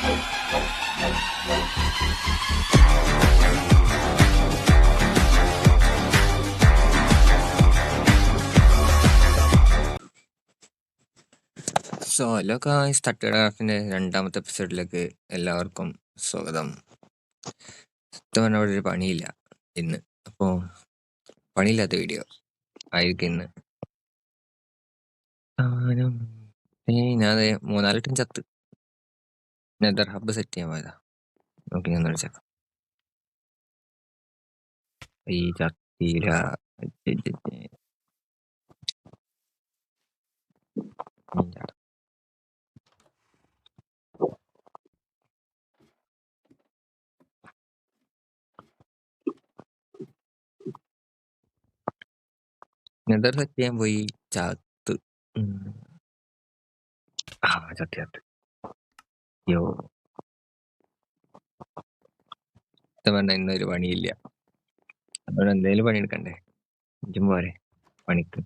So hello guys, തട്ടുകട രണ്ടാമത്തെ എപ്പിസോഡിലേക്ക് എല്ലാവർക്കും സ്വാഗതം. സത്യം പറഞ്ഞാൽ അവിടെ ഒരു പണിയില്ല ഇന്ന്, അപ്പോൾ പണിയില്ലാത്ത വീഡിയോ ആയിരിക്കും ഇന്ന്. ഞാൻ 3-4 ചത്ത് നെതർ ഹബ്ബ് സെറ്റ് ചെയ്യാൻ പോയതാ. നോക്കി ഞാൻ വിളിച്ചേക്കാം. ഈ ചത്തിയില നെതർ സെറ്റ് ചെയ്യാൻ പോയി ചത്ത്. ചത്ത് യോ പറഞ്ഞ ഇന്നൊരു പണിയില്ല. അതുകൊണ്ട് എന്തെങ്കിലും പണിയെടുക്കണ്ടേ? ഇതും പോരെ പണിക്ക്.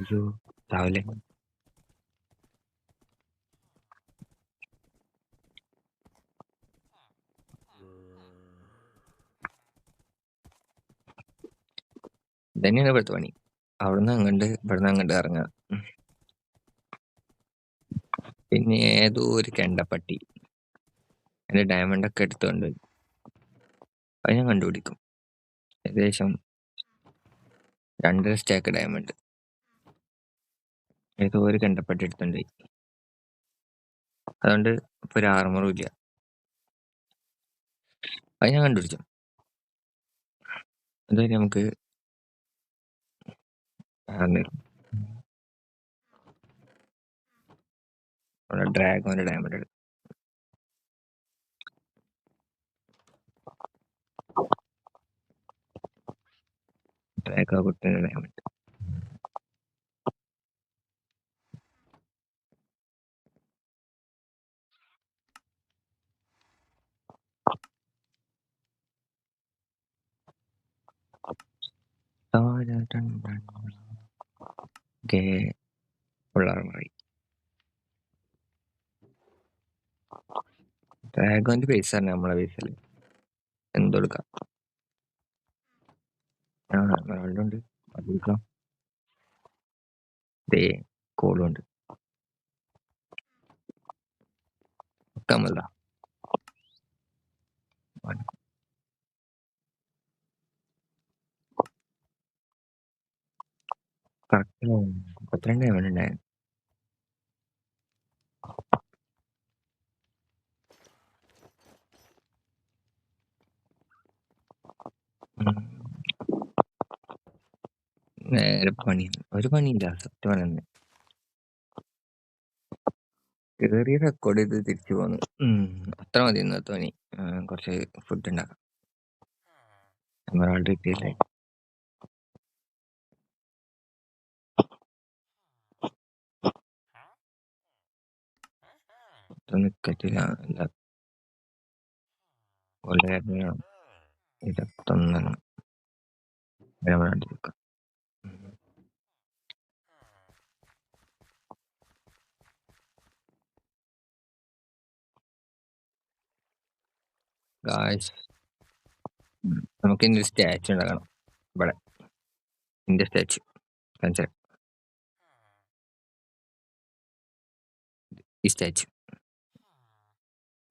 അയ്യോ രാവിലെ തന്നെയാണ് ഇവിടുത്തെ പണി. അവിടുന്ന് അങ്ങോട്ട് ഇവിടുന്ന് അങ്ങോട്ട് ഇറങ്ങുക. പിന്നെ ഏതോ ഒരു കെണ്ടപ്പട്ടി എൻ്റെ ഡയമണ്ടൊക്കെ എടുത്തുകൊണ്ട് അത് ഞാൻ കണ്ടുപിടിക്കും. ഏകദേശം 2.5 സ്റ്റാക്ക് ഡയമണ്ട് ഏതോ ഒരു കെണ്ടപ്പട്ടി എടുത്തുകൊണ്ട്. അതുകൊണ്ട് ഇപ്പൊ ഒരു ആർമറും ഇല്ല. അത് ഞാൻ കണ്ടുപിടിച്ചു. എന്തായാലും നമുക്ക് ഡ്രാഗോന്റെ ഡയമണ്ട് എടുക്കും. ഡ്രാഗോ കുട്ടിന്റെ ഡയമണ്ട് ഉള്ള ആർമറായി. ഡ്രാഗോന്റെ പൈസ തന്നെ നമ്മളെ പൈസയില് എന്തെടുക്കാം. ഉണ്ട് അത് കൊടുക്കാം. ദേ കോളുണ്ട് ഒക്കാമല്ല. കറക്റ്റ് 32 ഡയമണ്ട് ഉണ്ടായിരുന്നു. നേരെ പണി ഒരു പണിയില്ല സത്യം പറയുന്നത്. കേറിയ റെക്കോർഡ് ചെയ്ത് തിരിച്ചു പോന്നു. അത്ര മതി ഇന്നത്തെ പണി. കുറച്ച് ഫുഡ് ഉണ്ടാക്കാം. എമറാൾഡ് കിട്ടിയില്ലേ? നിക്കറ്റില്ല. വളരെ 21 എമറാൾഡ് എടുക്കാം. ഗായ്സ്, നമുക്ക് ഇനി ഒരു സ്റ്റാച്ചു ഉണ്ടാക്കണം. ഇവിടെ ഇന്ത്യ സ്റ്റാച്ചു കാണിച്ചാൽ ഈ സ്റ്റാച്ചു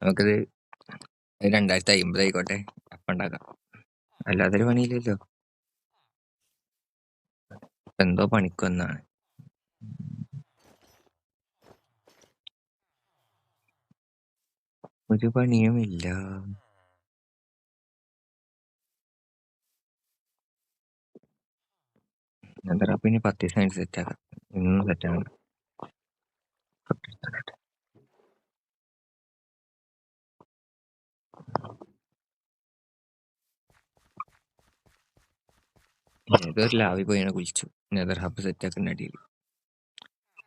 നമുക്കത് 2050 ആയിക്കോട്ടെ, അപ്പം ഉണ്ടാക്കാം. അല്ലാതൊരു പണിയില്ലല്ലോ. എന്തോ പണിക്കൊന്നാണ്. ഒരു പണിയുമില്ല. എന്താ പിന്നെ 10 ദിവസം സെറ്റ് ആക്കാം. ഇന്നും സെറ്റ് ആക്കണം. ഏതൊരു ലാവിൽ പോയി കുളിച്ചു. നെതർ ഹബ്ബ് സെറ്റ് ആക്കുന്ന അടിയിൽ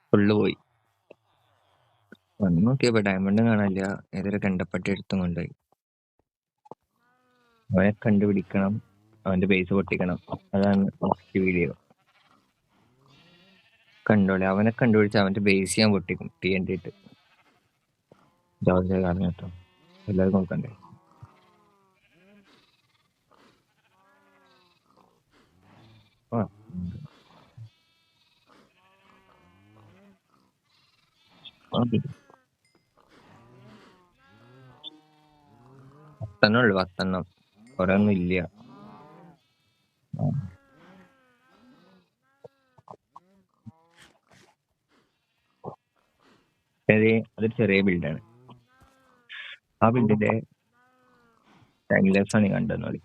ഫുള്ള് പോയി. വന്ന് നോക്കിയപ്പോ ഡയമണ്ടും കാണാനില്ല. ഏതൊരു കണ്ടപ്പട്ടി എടുത്തും കൊണ്ടുപോയി. അവനെ കണ്ടുപിടിക്കണം, അവന്റെ ബേസ് പൊട്ടിക്കണം. അതാണ് നെക്സ്റ്റ് വീഡിയോ. കണ്ടോളെ അവനെ കണ്ടുപിടിച്ച് അവന്റെ ബേസ് ചെയ്യാൻ പൊട്ടിക്കും TNT ഇട്ട്. ജോർജ് കാരണം കേട്ടോ, എല്ലാവരും നോക്കണ്ടേ. ആ മതി. 10 ഉള്ളു, 10. കുറെ ഒന്നും ഇല്ല. അതൊരു ചെറിയ ബിൽഡാണ്. ആ ബിൽഡിന്റെ ടൈം ലാപ്സ് ആണ് കണ്ടെന്ന് മതി.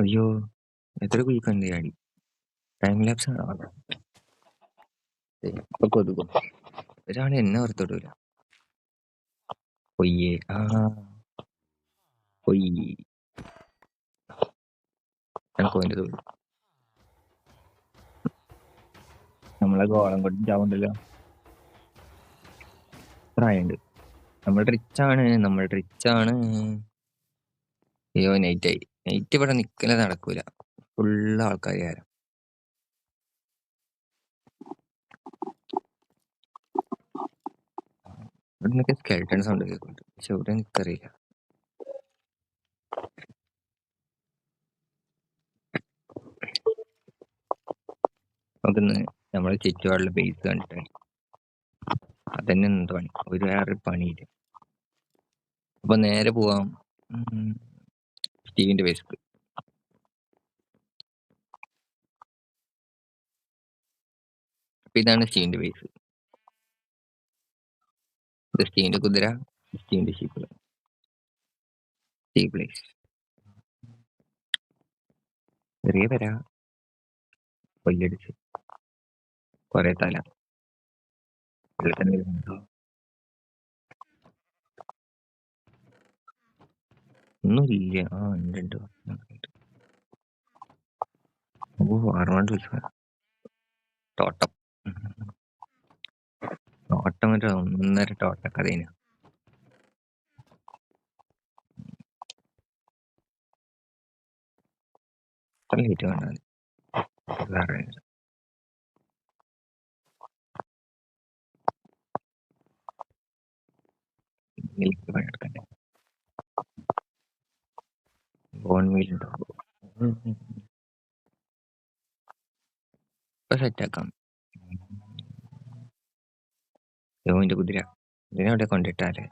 അയ്യോ, എത്ര കുയിക്കണ്ട് ചാടി. ടൈം ലാപ്സ് ആണ്. ഇപ്പൊ കൊതുകും. ഒരാൾ എന്നെ ഓർത്തോടൂല. പൊയ്യേ. പൊയ്യ്. എനിക്ക് അതിന്റെ തോന്നി. നമ്മളെ ഗോളം കൊണ്ട് ചാവുണ്ടല്ലോ. പ്രായണ്ട്. നമ്മൾ റിച്ച് ആണ്. അയ്യോ, നൈറ്റ് ഇവിടെ നിക്കല നടക്കൂല. ഫുള്ള് ആൾക്കാർ ആരാ. ഇവിടെ നിന്നൊക്കെ സ്കെൽട്ടൺ സൗണ്ട് കേൾക്കുന്നുണ്ട്, പക്ഷെ ഇവിടെ എനിക്കറിയില്ല. നമുക്കിന്ന് നമ്മളെ ചുറ്റുപാടുള്ള ബേസ് കണ്ടിട്ട് അതന്നെ എന്ത് പണി, ഒരു വേറെ പണിയില്ല. അപ്പൊ നേരെ പോവാം സ്റ്റീവിന്റെ ബേസ്ക്ക്. അപ്പൊ ഇതാണ് സ്റ്റീവിന്റെ ബേസ്. ഇത് സ്റ്റീവിന്റെ കുതിര, സ്റ്റീവിന്റെ ഷീപ്പ്, സ്റ്റീവ് പ്ലേസ്. ചെറിയ പെര, കൊല്ലടിച്ച് കൊറേ തല. ഒന്നുമില്ല. ഉണ്ട്. തോട്ടം മറ്റേ 1.5 തോട്ടക്കഥേന്. ലൈറ്റ് വേണ്ട. മിൽക്ക് പണിയെടുക്കണ്ടേ. ബോൺ വീൽ ഉണ്ടാവും. ഇപ്പൊ സെറ്റാക്കാം. യോന്റെ കുതിര ഇതിനവിടെ കൊണ്ടിട്ടാലേ.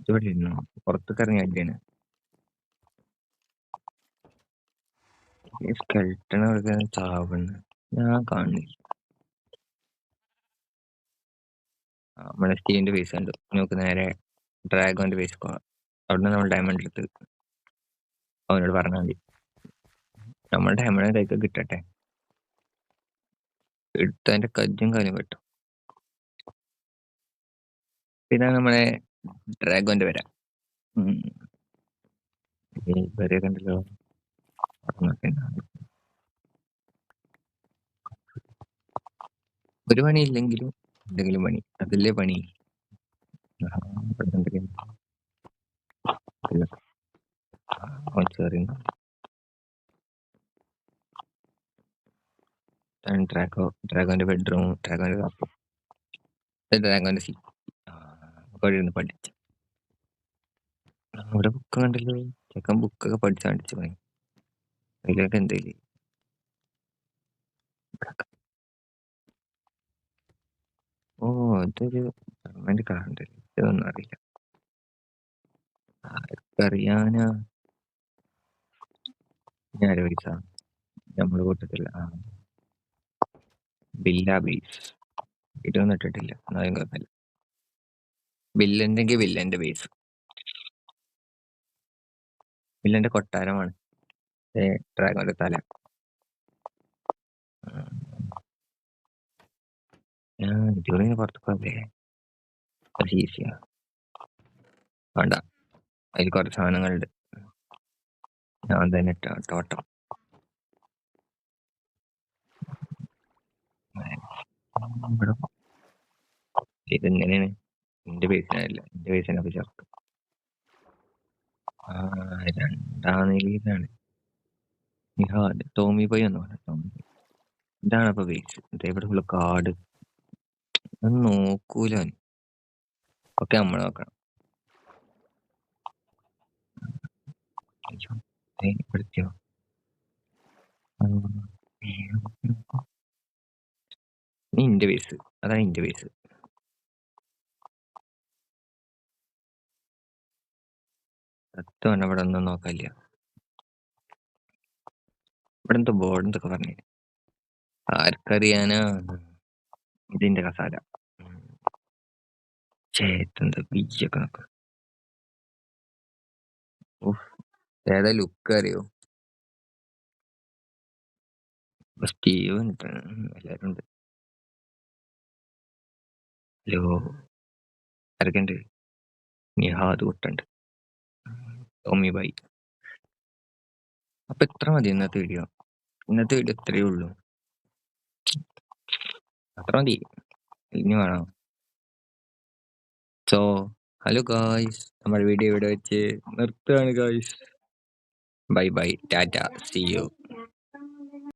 ഇവിടെ ഇരുന്നു പുറത്തേക്ക് ഇറങ്ങി അടിയാണ്. സ്കെൽട്ടൺ കൊടുക്കാൻ ചാവുന്നു ഞാൻ കാണില്ല. നമ്മുടെ സ്റ്റീവിന്റെ ബേസ് ഉണ്ട്. നമുക്ക് നേരെ ഡ്രാഗോന്റെ ബേസ് പോകാം. അവിടുന്ന് നമ്മൾ ഡയമണ്ട് എടുത്ത് അവനോട് പറഞ്ഞാൽ മതി. നമ്മൾ ഡയമണ്ട് കൈക്ക് കിട്ടട്ടെ. എടുത്തതിന്റെ കജ്ജും കാലും പറ്റും. പിന്നെ നമ്മളെ ഡ്രാഗോന്റെ വരാം. വരെ കണ്ടല്ലോ. ഒരു പണി ഇല്ലെങ്കിലും എന്തെങ്കിലും പണി, അതല്ലേ പണി. ഡ്രാഗോന്റെ ബെഡ്റൂം, ഡ്രാഗോന്റെ കാപ്പ്, ഡ്രാഗോന്റെ സീ ഒക്കെ ഇരുന്ന് പഠിച്ചു. അവിടെ ബുക്ക് കണ്ടല്ലോ, ചെക്കൻ ബുക്കൊക്കെ പഠിച്ച് കാണിച്ചു പോയി. അതിലൊക്കെ എന്തേലും ഓ ഇതൊരു ഗവൺമെന്റ് കാറുണ്ട്, ഇതൊന്നും അറിയില്ല. ആർക്കറിയാനാ? ഞാൻ പൈസ നമ്മള് കൂട്ടത്തില്ല. ബില്ല ബേസ് ഇതൊന്നും ഇട്ടിട്ടില്ല, എന്നാലും കുഴപ്പമില്ല. ബില്ലുണ്ടെങ്കിൽ ബില്ലന്റെ ബേസ്, ബില്ലന്റെ കൊട്ടാരമാണ് ഡ്രാഗോന്റെ തല. ഞാൻ ഇതുവരെ പുറത്തു പോകല്ലേ, അത് ഈസിയാ. വേണ്ട, അതിൽ കുറച്ച് സാധനങ്ങളുണ്ട്, ഞാൻ തന്നെ തോട്ടം. ഇതെങ്ങനെയാണ് എന്റെ പേസിനല്ല, എന്റെ പേസിനൊക്കെ ചേർത്ത്. രണ്ടാം നിലയിലാണ് നിഹാദ്, ടോമി ബൈ എന്ന് പറഞ്ഞ ടോമി ബൈ. ഇതാണ് അപ്പൊ ബേസ്. ഇവിടെ ഫുള്ള് കാട്, അത് നോക്കൂല ഒക്കെ നമ്മൾ നോക്കണം. പഠിച്ചോ നീ ഇന്റെ ബേസ്, അതാണ് ഇന്റെ ബേസ്. സത്യം ഇവിടെ ഒന്നും നോക്കാനില്ല. ഇവിടെ എന്തോ ബോർഡ് എന്തൊക്കെ പറഞ്ഞു, ആർക്കറിയാനാ. ഇതിന്റെ കസാല ചേട്ടന്റെ ബീച്ചൊക്കെ നോക്കാം. ഏതാ ലുക്ക് അറിയോ? സ്റ്റീവ് എല്ലാരും ഉണ്ട്. ഹലോ, ആരൊക്കെ ഉണ്ട്? നിഹാദ് കുട്ടുണ്ട്, ടോമി ബൈ. അപ്പൊ ഇത്ര മതി ഇന്നത്തെ വീഡിയോ. ഇന്നത്തെ വീഡിയോ ഇത്രയേ ഉള്ളൂ, അത്ര മതി. ഇനി വേണോ? സോ ഹലോ ഗായ്സ്, നമ്മൾ വീഡിയോ ഇവിടെ വെച്ച് നിർത്തുകയാണ് guys. Bye bye, tata, see U.